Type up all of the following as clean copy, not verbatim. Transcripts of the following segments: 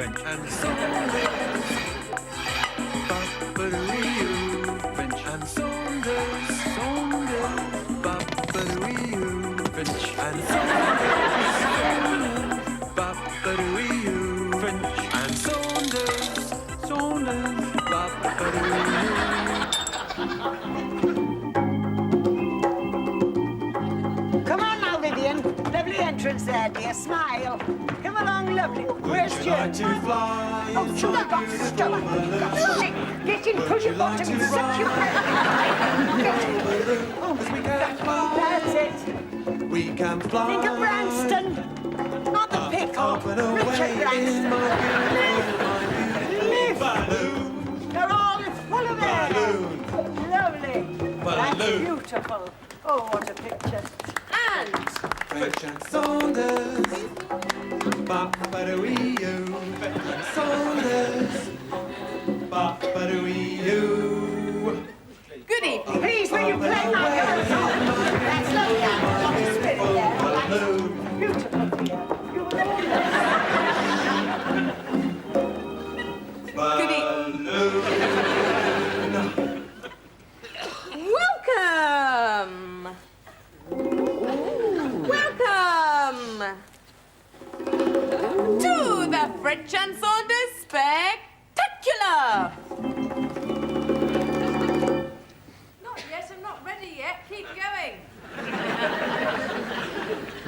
French and Saunders. Ba-ba-doo-wee-oo, French and Saunders. Saunders. Ba-ba-doo-wee-oo, French and Saunders. Ba-ba-doo-wee-oo, French and Saunders. Saunders. Ba-ba-doo-wee-oo. Come on now, Vivian. Lovely entrance there, dear. Smile. Come along, lovely. Where's Jim? Oh, sugar got stomach. Sick. Get in, push your bottom and suck your head. That's it. We can fly. Think of Branston. Not the pickle. Richard Branston. Live. They're all full of air. Lovely. That's beautiful. Oh, what a picture. And French and Saunders. Ba-ba-doo-wee-oo. French and Saunders. Ba-ba-doo-wee-oo. good evening. Please, will you play my girls off? That's lovely. Got a spirit there. Beautiful, dear. Good Welcome to the French and Saunders Spectacular. Not yet, I'm not ready yet. Keep going.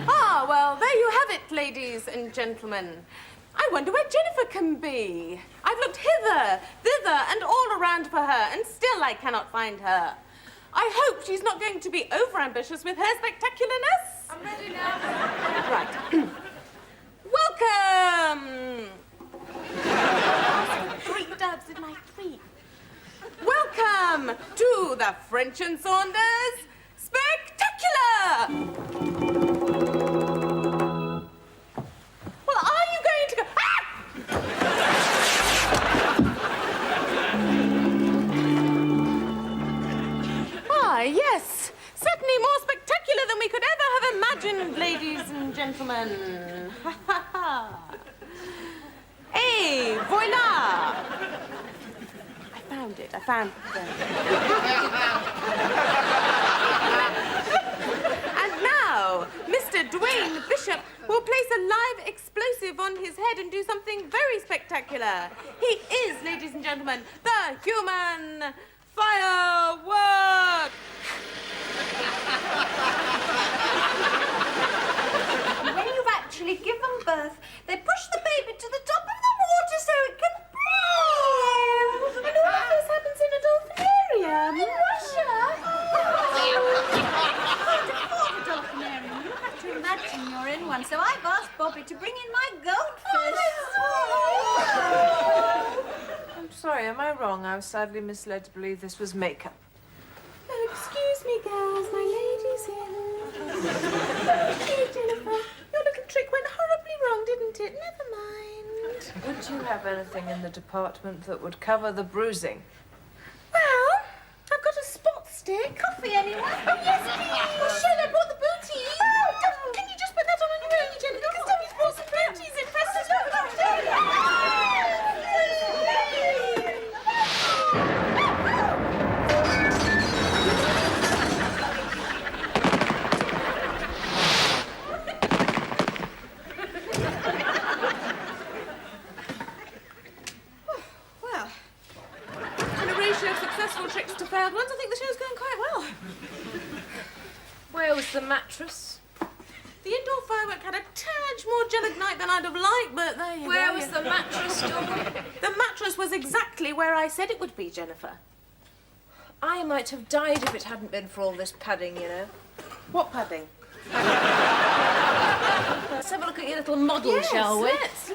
Ah, well, there you have it, ladies and gentlemen. I wonder where Jennifer can be. I've looked hither, thither, and all around for her, and still I cannot find her. I hope she's not going to be overambitious with her spectacularness. I'm ready now. Right. Welcome! 3 dubs in my feet. Welcome to the French and Saunders Spectacular! Well, are you going to go... Ah, yes. Certainly more spectacular than we could ever have imagined, ladies and gentlemen. Ha ha ha. Hey, voila! I found it. And now, Mr. Dwayne Bishop will place a live explosive on his head and do something very spectacular. He is, ladies and gentlemen, the human firework! When you've actually given birth, they push the baby to the top of the water so it can breathe. And all of this happens in a dolphinarium. In Russia. Can't afford a dolphinarium. You have to imagine you're in one. So I've asked Bobby to bring in my goldfish. I'm sorry, am I wrong? I was sadly misled to believe this was makeup. Oh, excuse me, girls. My lady's here. Hey, Jennifer. Your little trick went horribly wrong, didn't it? Never mind. Would you have anything in the department that would cover the bruising? Well, I've got a spot stick. Coffee, anyone? Oh, yes, please. Oh, Shell, I brought the booties. Oh, can you just put that on your own, Jennifer? Because Tommy's brought some booties in. Press it up. Well, in a ratio of successful tricks to failed ones, I think the show's going quite well. Where was the mattress? The indoor firework had a tad more angelic night than I'd have liked, but there you go. Where was the mattress, Dawn? The mattress was exactly where I said it would be, Jennifer. I might have died if it hadn't been for all this padding, you know. What padding? Let's have a look at your little model, shall we? Let's.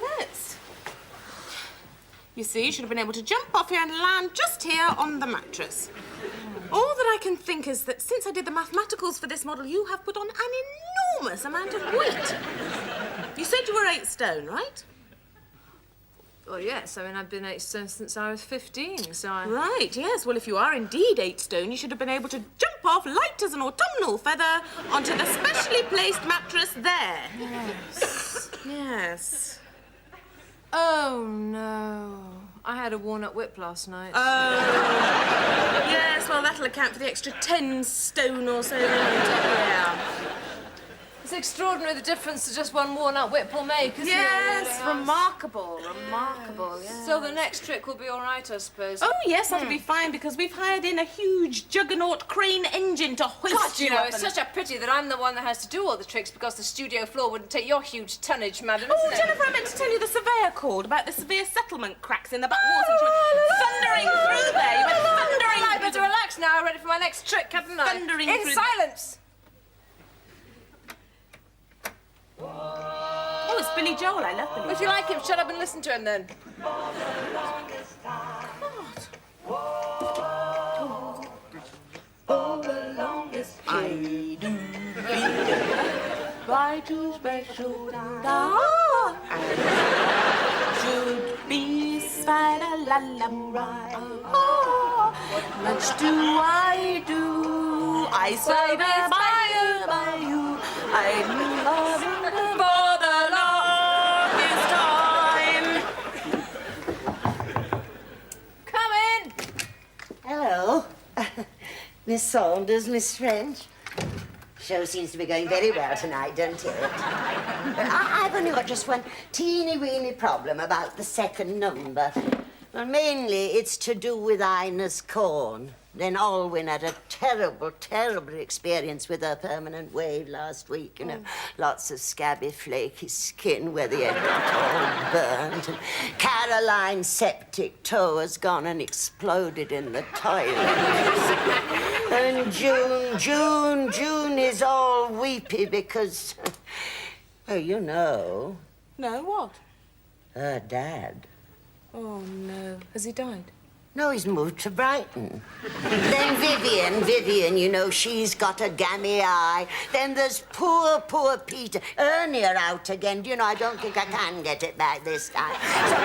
You see, you should have been able to jump off here and land just here on the mattress. All that I can think is that since I did the mathematicals for this model, you have put on an enormous amount of weight. You said you were 8 stone, right? Well, yes. I mean, I've been 8 stone since I was 15, so I... Right, yes. Well, if you are indeed 8 stone, you should have been able to jump off light as an autumnal feather onto the specially placed mattress there. Yes. Yes. Oh, no. I had a worn-up whip last night. Yes, well, that'll account for the extra 10 stone or so. Yeah. It's extraordinary the difference that just one worn-out whip will make, isn't it? Yes, Really? remarkable, yes. So the next trick will be all right, I suppose. Oh, yes, that'll be fine, because we've hired in a huge juggernaut crane engine to hoist God, you know, up it's and- such a pity that I'm the one that has to do all the tricks because the studio floor wouldn't take your huge tonnage, madam, Oh, isn't it? Jennifer, I meant to tell you the surveyor called about the severe settlement cracks in the back walls. And you went thundering through there. You went thundering. I better relax now. I'm ready for my next trick, hadn't I? Thundering In through- silence. Oh, it's Billy Joel. I love Billy If you like him, shut up and listen to him then. Why too special should be What much do I do? I swear by you. I'm loving for the longest time. Come in. Hello. Miss Saunders, Miss French. Show seems to be going very well tonight, don't it? I've only got just one teeny-weeny problem about the second number. Well, mainly it's to do with Ina's corn. Then Alwyn had a terrible, terrible experience with her permanent wave last week, you know. Lots of scabby, flaky skin where the head got all burnt. And Caroline's septic toe has gone and exploded in the toilet. And June is all weepy because, oh, you know, No, what? her dad. Oh, no. Has he died? No, he's moved to Brighton. Then Vivian, you know, she's got a gammy eye. Then there's poor Peter. Ernie are out again. Do you know, I don't think I can get it back this time. So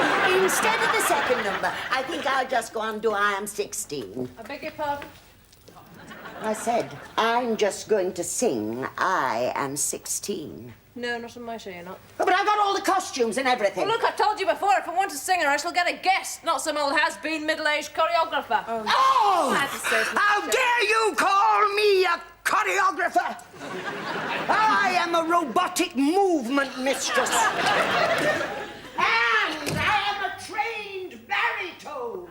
instead of the second number, I think I'll just go on to I am 16. I beg your pardon? I said, I'm just going to sing I am 16. No, not on my show, you're not. Oh, but I got all the costumes and everything. Well, look, I've told you before, if I want a singer, I shall get a guest, not some old has-been middle-aged choreographer. Oh! How dare you call me a choreographer? I am a robotic movement mistress. And I am a trained baritone.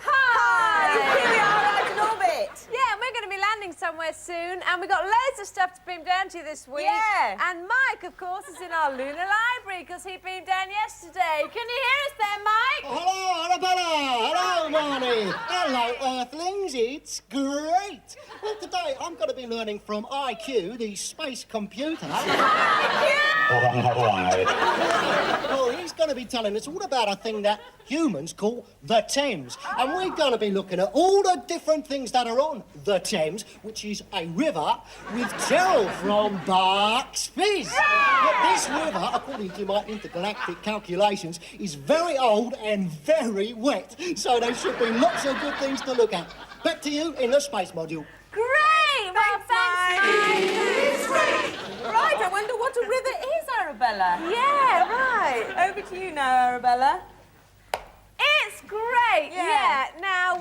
Hi! Here we are out in orbit. Yeah, and we're going to be landing somewhere soon, and we've got loads of stuff to beam down to you this week. Yeah. And Mike, of course, is in our lunar library because he beamed down yesterday. Can you hear us there, Mike? Hello, Arabella. Hello, Marnie. Hello, Earthlings. It's great. Well, today I'm going to be learning from IQ, the space computer. Well, he's going to be telling us all about a thing that humans call the Thames. And we're going to be looking at all the different things that are on the Thames, which is a river with Terrell from Bucks Fizz. But this river, according to my intergalactic calculations, is very old and very wet. So there should be lots of good things to look at. Back to you in the space module. Great! Well, thanks, Mike. It's great. Right, I wonder what a river is, Arabella. Yeah, right. Over to you now, Arabella. It's great. Yeah. Now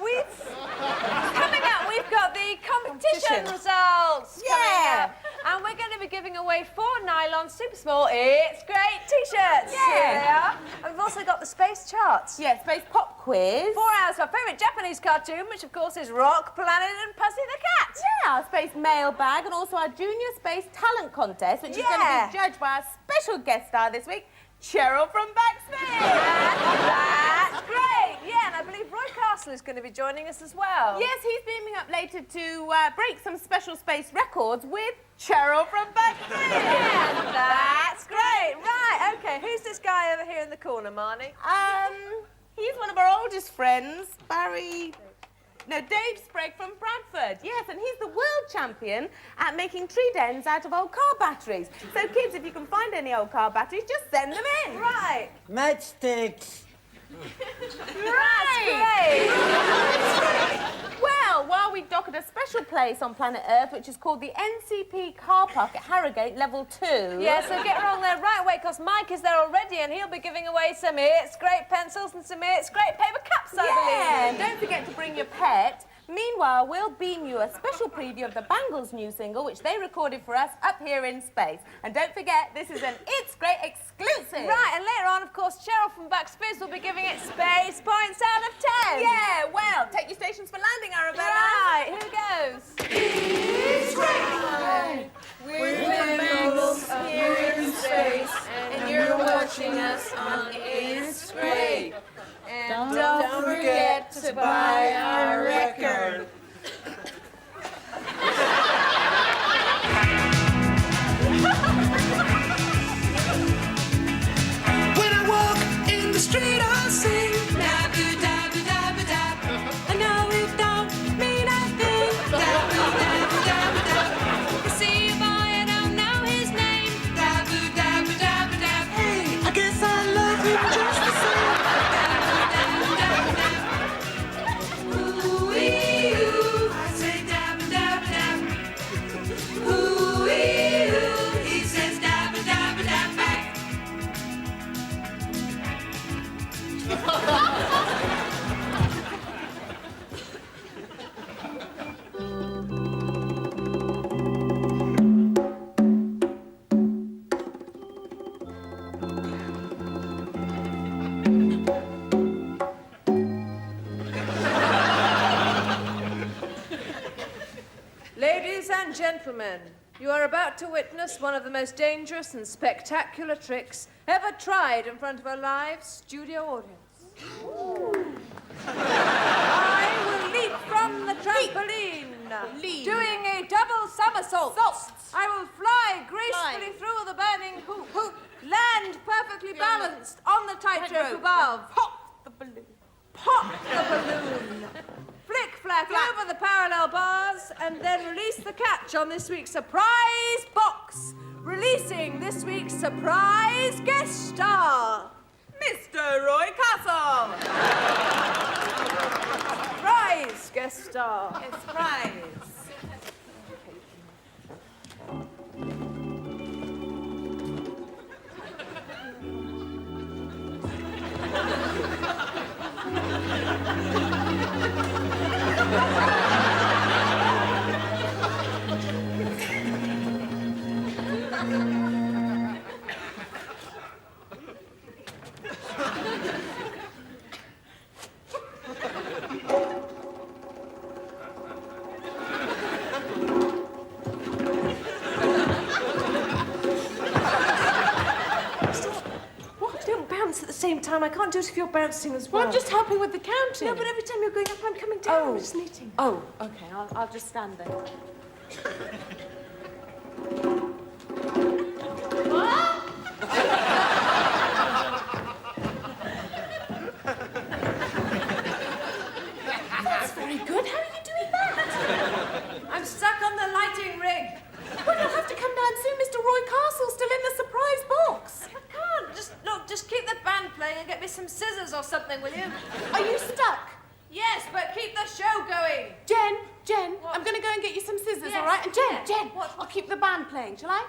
coming up, we've got the competition results. Yeah. Coming up. And we're going to be giving away 4 nylon super small It's Great t-shirts. Yeah. Here they are. And we've also got the space charts. Yes, space pop quiz. 4 hours for our favourite Japanese cartoon, which of course is Rock, Planet and Pussy the Cat. Yeah, our space mailbag and also our junior space talent contest, which is going to be judged by our special guest star this week, Cheryl from Backsmith. That's great. Yeah, and I believe Roy Castle is going to be joining us as well. Yes, he's beaming up later to break some special space records with Cheryl from Backsmith. Yeah, that's great. Right, okay. Who's this guy over here in the corner, Marnie? He's one of our oldest friends, Dave Sprague from Bradford. Yes, and he's the world champion at making tree dens out of old car batteries. So, kids, if you can find any old car batteries, just send them in. Right. Matchsticks. Right. That's great. Well, while we dock at a special place on planet Earth, which is called the NCP car park at Harrogate, level 2. Yeah, so get along there right away, because Mike is there already, and he'll be giving away some It's Great pencils and some It's Great paper cups, I Yeah, and believe. don't forget to bring your pet. Meanwhile, we'll beam you a special preview of the Bangles' new single, which they recorded for us up here in space. And don't forget, this is an It's Great exclusive. Right, and later on, of course, Cheryl from Bucks Fizz will be giving it space points out of 10. Yeah, well, take your stations for landing, Arabella. Right, here goes. It's great. We're Bangles here in space, and you're watching us on It's Great. And don't forget to buy our record. When I walk in the street, I'll sing. Dabba-dabba-dabba-dab. I know it don't mean a thing. Dabba-dabba-dabba-dab. You see a boy and don't know his name. Dabba-dabba-dabba-dab. Hey, I guess I love him just the same. Ooh-wee-oo. I say dabba-dabba-dab. Ooh-wee-oo. He says dabba-dabba-dab back. Ladies and gentlemen, you are about to witness one of the most dangerous and spectacular tricks ever tried in front of a live studio audience. I will leap from the trampoline, Leap. doing a double somersault. I will fly gracefully through the burning hoop, land perfectly balanced on the tightrope above. Pop the balloon. Pop the balloon. Flick-flack over the parallel bars, and then release the catch on this week's surprise box. Releasing this week's surprise guest star. Mr. Roy Castle. Surprise guest star. It's prize. What? Don't bounce at the same time. I can't do it if you're bouncing as well. Well, I'm just helping with the counting. No, but every time you're going up, I'm coming down. I'm just knitting. Oh, okay. I'll just stand there. That's very good. How are you doing that? I'm stuck on the lighting rig. Well, you'll have to come down soon. Mr. Roy Castle's still in the surprise box. I can't. Just keep the band playing and get me some scissors or something, will you? Are you stuck? Yes, but keep the show going. Jen, What? I'm going to go and get you some scissors, Yes, all right? And yes. Jen, What? I'll keep the band playing, shall I?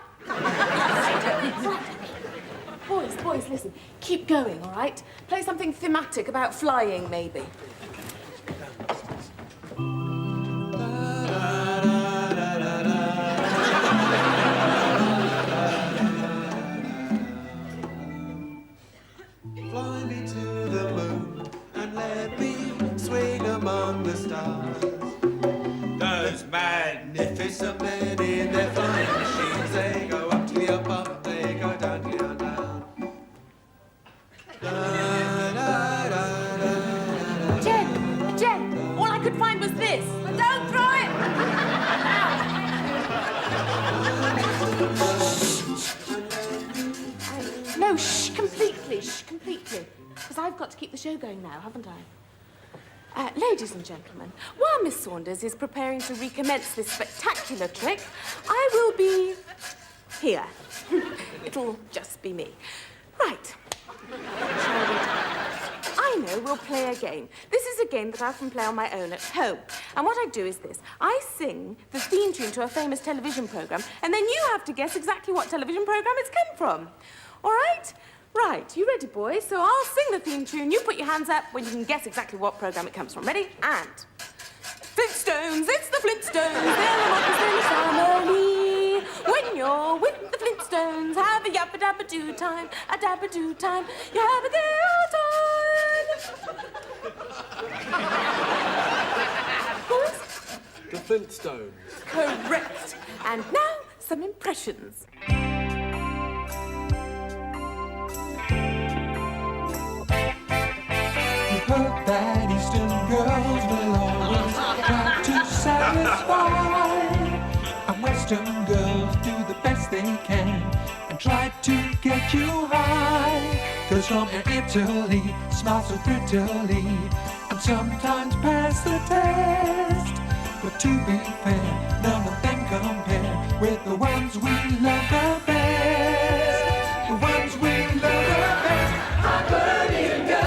Right. Boys, listen. Keep going, all right? Play something thematic about flying, maybe. Fly me to the moon and let me swing among the stars. Those magnificent men in their flying machines, they go up to the up, they go down to the down. Jen, all I could find was this. But don't throw it. No, shh, completely. Because I've got to keep the show going now, haven't I? Ladies and gentlemen, while Miss Saunders is preparing to recommence this spectacular trick, I will be here. It'll just be me. Right. Shall we? I I know, we'll play a game. This is a game that I can play on my own at home. And what I do is this. I sing the theme tune to a famous television programme, and then you have to guess exactly what television programme it's come from. All right? Right, you ready, boys? So I'll sing the theme tune. You put your hands up when you can guess exactly what programme it comes from. Ready? And... Flintstones, it's the Flintstones. They're the monkeys in the family. When you're with the Flintstones, have a yappa-dabba-doo time, a dabba-doo time. You have a good time. Boys? The Flintstones. Correct. And now, some impressions. Heard that Eastern girls will always try to satisfy, and Western girls do the best they can and try to get you high. Girls from Italy smile so prettily and sometimes pass the test, but to be fair, none of them compare with the ones we love the best. The ones we love the best. Hibernian girls.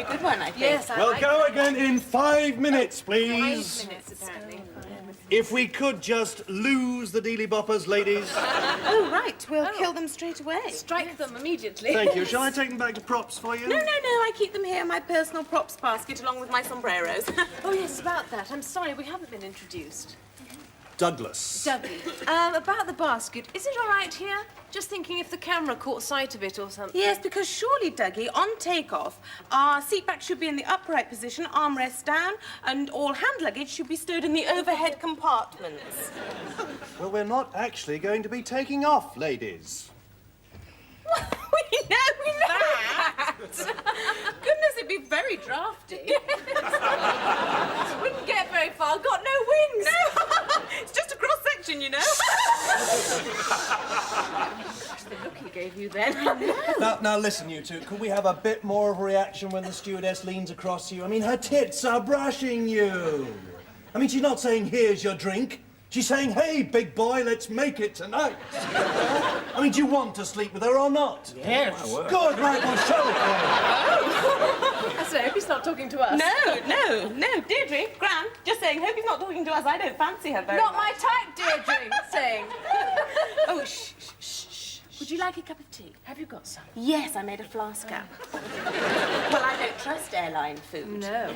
Good one, I think. Yes, I Well, like go again in 5 minutes, please. 5 minutes, apparently. If we could just lose the Dealy Boppers, ladies. Oh, right. We'll kill them straight away. Strike them immediately. Thank you. Shall I take them back to props for you? No, I keep them here in my personal props basket along with my sombreros. Oh, yes, about that. I'm sorry, we haven't been introduced. Douglas. Dudley, about the basket, is it all right here? Just thinking if the camera caught sight of it or something. Yes, because surely, Dougie, on takeoff, our seat back should be in the upright position, armrests down, and all hand luggage should be stowed in the overhead compartments. Well, we're not actually going to be taking off, ladies. we know that. Goodness, it'd be very drafty. Wouldn't get very far. Got no wings. No, it's just a cross section, you know. The look he gave you then. Now, listen, you two. Could we have a bit more of a reaction when the stewardess leans across you? I mean, her tits are brushing you. I mean, she's not saying, here's your drink. She's saying, hey, big boy, let's make it tonight. I mean, do you want to sleep with her or not? Yes. Good, right, we'll show it So I hope he's not talking to us. No, Deirdre, Gran, just saying, hope he's not talking to us. I don't fancy her very Not much. my type, Deirdre. Saying. Oh, shh. Would you like a cup of tea? Have you got some? Yes, I made a flask up. Well, I don't trust airline food. No.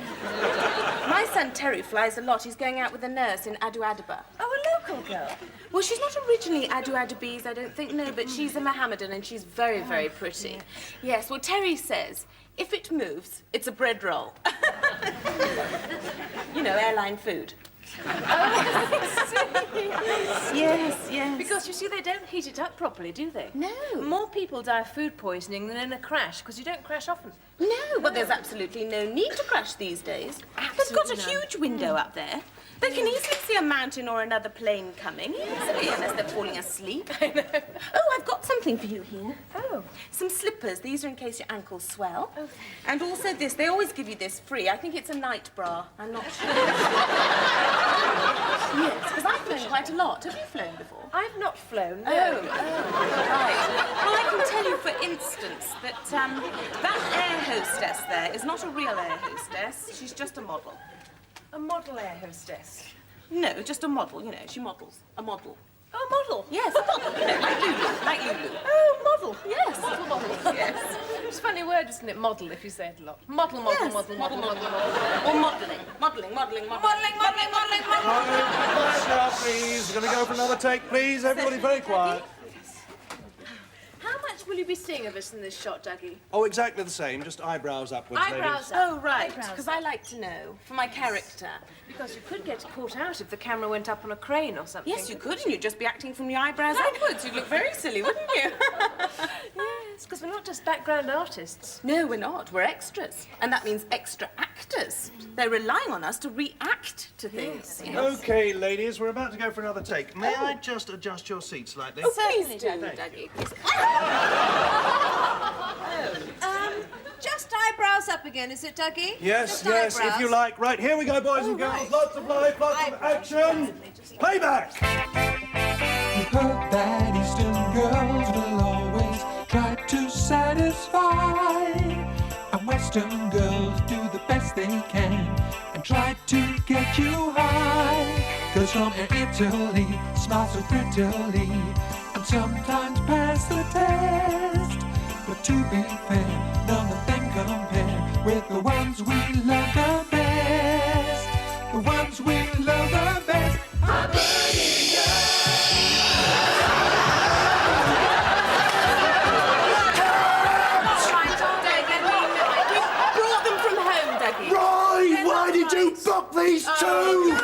My son Terry flies a lot. He's going out with a nurse in Addis Ababa. Oh, a local girl. Well, she's not originally Addis, I don't think, no, but she's a Mohammedan and she's very, very pretty. Yes, well, Terry says, if it moves, it's a bread roll. You know, airline food. Yes. Because you see, they don't heat it up properly, do they? No. More people die of food poisoning than in a crash, because you don't crash often. No, but there's absolutely no need to crash these days. They've got a huge window up there. They can easily see a mountain or another plane coming, easily, unless they're falling asleep. I know. Oh, I've got something for you here. Oh. Some slippers. These are in case your ankles swell. Oh. And also this. They always give you this free. I think it's a night bra. I'm not sure. Yes, because I've flown quite a lot. Have you flown before? I've not flown, no. Oh, right. Well, I can tell you, for instance, that that air hostess there is not a real air hostess. She's just a model. A model air hostess. No, just a model, you know, she models. A model. Oh, a model? Yes, a model, you know, like Lulu. Oh, model. Yes. Model, model. Yes. It's a funny word, isn't it? Model, if you say it a lot. Model. Yes. Model. Or modelling. Modelling. Now, please. We're going to go for another take, please. Everybody very quiet. How much will you be seeing of us in this shot, Dougie? Oh, exactly the same. Just eyebrows upwards, Eyebrows ladies. up. Oh, right, Eyebrows because up. I like to know, for my character. Because you could get caught out if the camera went up on a crane or something. Yes, you could, and you'd just be acting from your eyebrows upwards. You'd look very silly, wouldn't you? Yes, because we're not just background artists. No, we're not. We're extras. And that means extra actors. They're relying on us to react to things. Yes. Okay, ladies, we're about to go for another take. May I just adjust your seat slightly? Oh, please do, Dougie. Please. Just eyebrows up again. again, is it, Dougie? Yes, Just yes, if eyebrows. you like. Right, here we go, boys and girls. right. Lots of life, lots of action. Playback! We've heard that Eastern girls will always try to satisfy, and Western girls do the best they can and try to get you high. Girls from Italy smile so prettily and sometimes pass the test. But to be fair, none of them compare with the ones we love the best. The ones we love the best. Brought them from home, Dougie. Right, why did you book these two?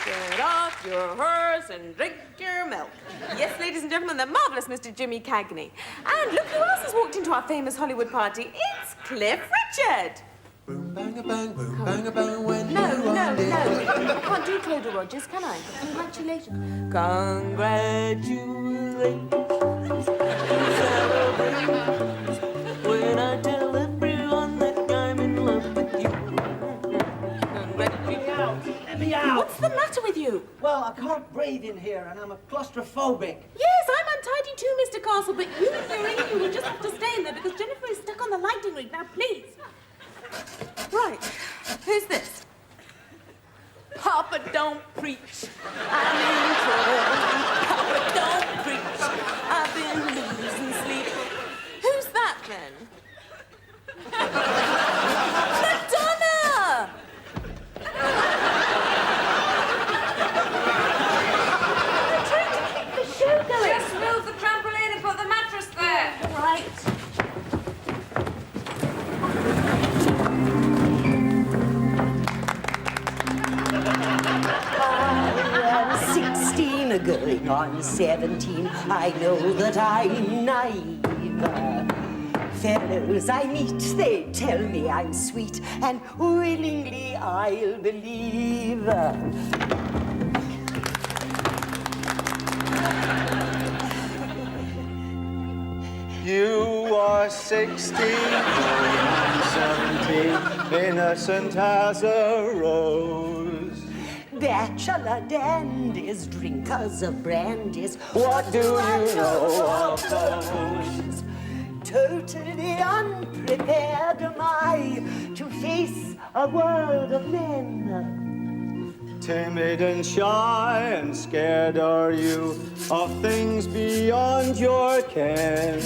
Get off your horse and drink your milk. Yes, ladies and gentlemen, the marvellous Mr. Jimmy Cagney. And look who else has walked into our famous Hollywood party. It's Cliff Richard. Boom, bang, a bang, boom, bang, a bang, when No, you no, are no. dead. I can't do Cloder Rogers, can I? Congratulations. Congratulations. When I tell everyone that I'm in love with you. Let me out! What's the matter with you? Well, I can't breathe in here and I'm a claustrophobic. Yes, I'm untidy too, Mr. Castle, but you and you will just have to stay in there because Jennifer is stuck on the lighting rig. Now, please. Right. Who's this? Papa, don't preach. I'm in trouble. Papa, don't preach. I've been losing sleep. Who's that, then? Madonna! I'm trying to keep the show going. Just move the trampoline and put the mattress there. Right. I'm 16, going on 17. I know that I'm naive. Fellows I meet, they tell me I'm sweet, and willingly I'll believe. You are 16, going on 17, innocent as a rose. Bachelor dandies, drinkers of brandies, What do you know of those? Totally unprepared am I to face a world of men. Timid and shy and scared are you of things beyond your ken.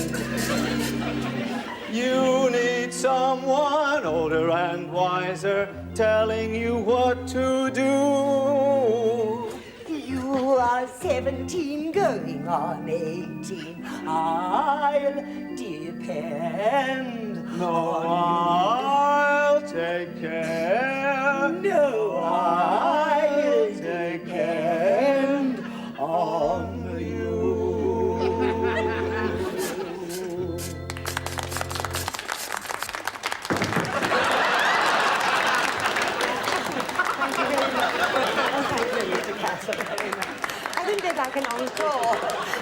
You need someone older and wiser telling you what to do. You are 17, going on 18. I'll depend No, I'll take care. No, I'll take care on you. I think they'd like an encore.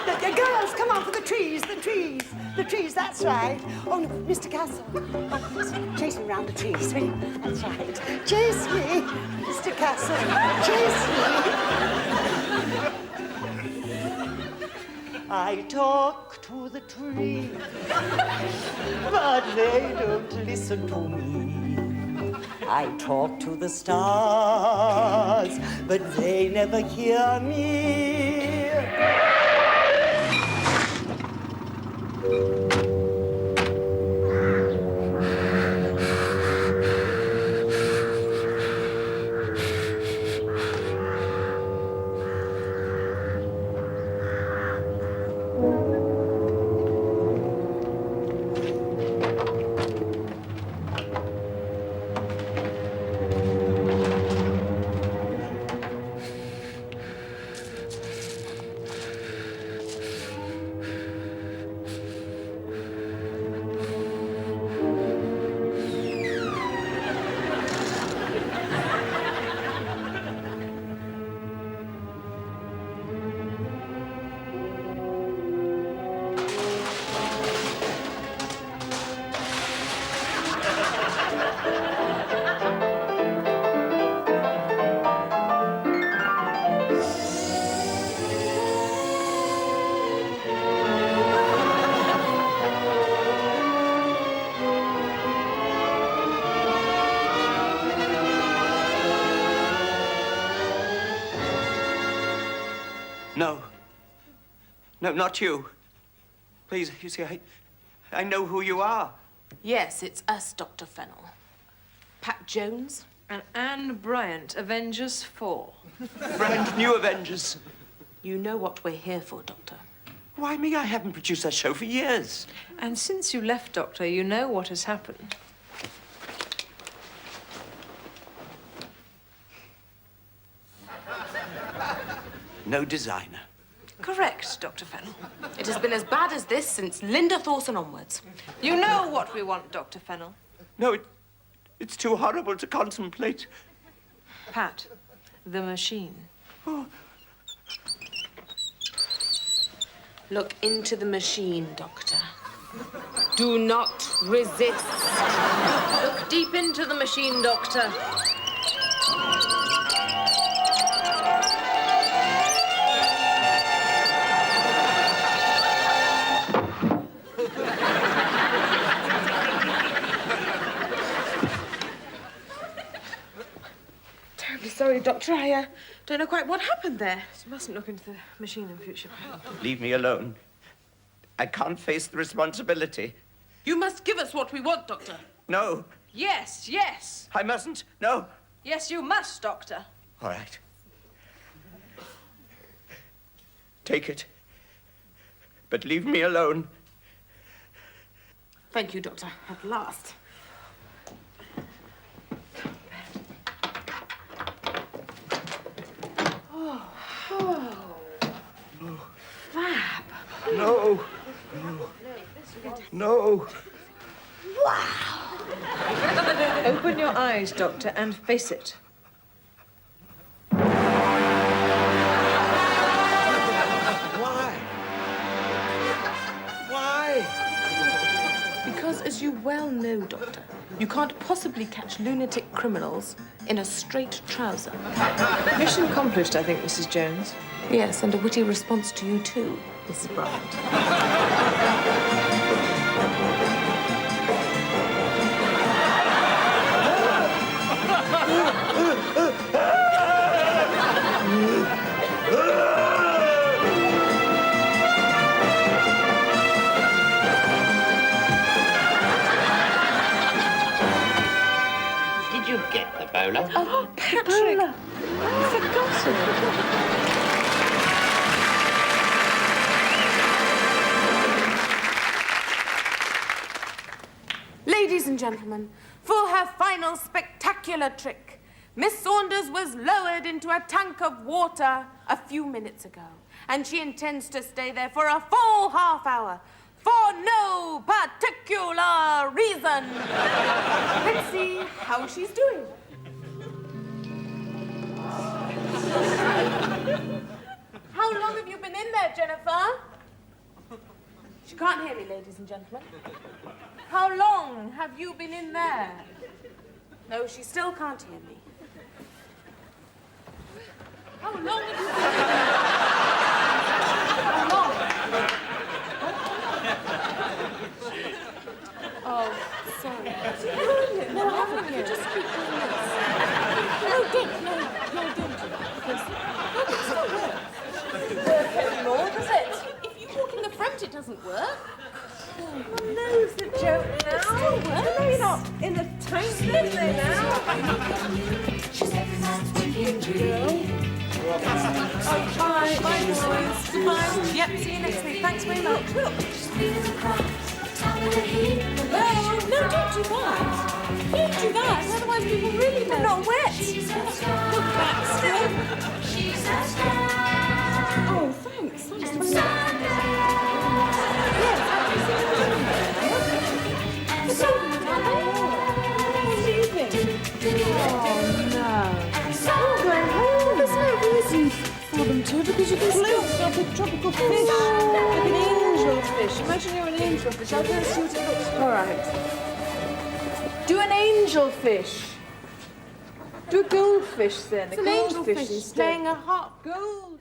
The girls, come on for the trees, the trees. The trees, that's right. Oh, no, Mr. Castle. Oh, chase me round the trees, will you? That's right. Chase me, Mr. Castle. Chase me. I talk to the trees, but they don't listen to me. I talk to the stars, but they never hear me. No. No, not you. Please, you see, I know who you are. Yes, it's us, Dr. Fennel. Pat Jones. And Anne Bryant, Avengers 4. Brand new Avengers. You know what we're here for, Doctor. Why me? I haven't produced that show for years. And since you left, Doctor, you know what has happened. No designer. Correct, Dr. Fennel. It has been as bad as this since Linda Thorson onwards. You know what we want, Dr. Fennel. No, it's too horrible to contemplate. Pat, the machine. Oh. Look into the machine, Doctor. Do not resist. Look deep into the machine, Doctor. Terribly sorry, Doctor. I don't know quite what happened there. You mustn't look into the machine in future, Pat. Leave me alone. I can't face the responsibility. You must give us what we want, Doctor. No. Yes, yes. I mustn't. No. Yes, you must, Doctor. All right. Take it. But leave me alone. Thank you, Doctor. At last. Fab. No. No. Wow. Open your eyes, Doctor, and face it. Why? Because, as you well know, Doctor, you can't possibly catch lunatic criminals in a straight trouser. Mission accomplished, I think, Mrs. Jones. Yes, and a witty response to you, too, Mrs. Bryant. Did you get the bowler? Oh, Patrick! I forgot it. Ladies and gentlemen, for her final spectacular trick, Miss Saunders was lowered into a tank of water a few minutes ago, and she intends to stay there for a full half hour, for no particular reason. Let's see how she's doing. How long have you been in there, Jennifer? She can't hear me, ladies and gentlemen. How long have you been in there? No, she still can't hear me. How long have you been in there? How long? Oh, sorry. No, I haven't. You just keep doing this. No, don't. No, don't. Because it's not work anymore, does it? If you walk in the front, it doesn't work. Oh, no, it's a joke now. No, you're not in the tank there now. Oh, bye. Bye, boys. Goodbye. Yep, see you next week. Thanks very much. Look. Hello? No, don't do that. Don't do that, otherwise people really know. Not wet. Look back still. Oh, thanks. Thanks. Yes, it's leaving. Oh, no. Oh, there's no reason for them to, because you can still stop a tropical fish. Like an angel fish. Imagine you're an angel fish. I'll go and see what it looks like. All right. Do an angel fish. Do a goldfish then. It's an angel fish is playing a harp. Gold.